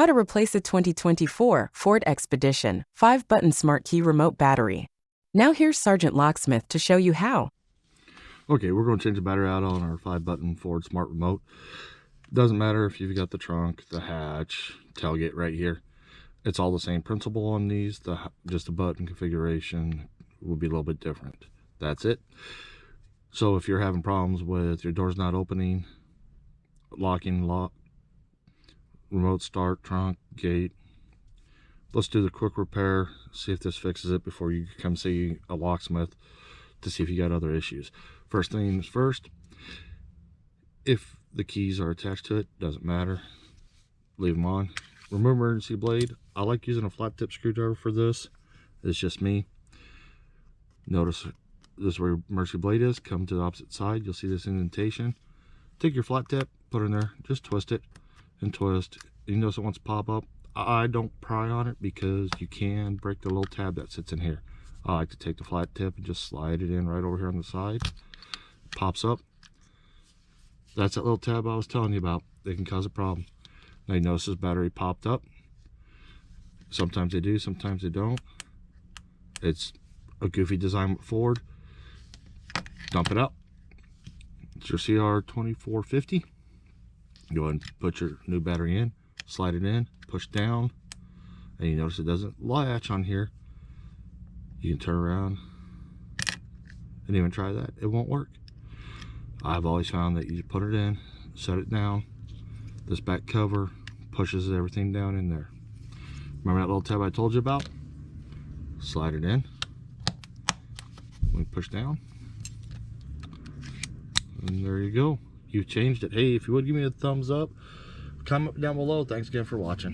How to replace a 2024 Ford Expedition 5-button smart key remote battery. Now here's Sergeant Locksmith to show you how. Okay, we're going to change the battery out on our 5-button Ford smart remote. Doesn't matter if you've got the trunk, the hatch, tailgate right here. It's all the same principle on these. Just the button configuration will be a little bit different. That's it. So if you're having problems with your doors not opening, locking, remote start, trunk, gate, let's do the quick repair, see if this fixes it before you come see a locksmith to see if you got other issues. First things first, if the keys are attached to it, doesn't matter, leave them on. Remove emergency blade. I like using a flat tip screwdriver for this. It's just me. Notice this is where your emergency blade is. Come to the opposite side, you'll see this indentation. Take your flat tip, put it in there, just twist it and twist. You notice it wants to pop up. I don't pry on it because you can break the little tab that sits in here. I like to take the flat tip and just slide it in right over here on the side. Pops up. That's that little tab I was telling you about. They can cause a problem. Now you notice this battery popped up. Sometimes they do, sometimes they don't. It's a goofy design with Ford. Dump it out. It's your CR2450. Go ahead and put your new battery in, slide it in, push down, and you notice it doesn't latch on here. You can turn around and even try that. It won't work. I've always found that you put it in, set it down, this back cover pushes everything down in there. Remember that little tab I told you about? Slide it in. We push down. And there you go. You've changed it. Hey, if you would give me a thumbs up, comment down below. Thanks again for watching.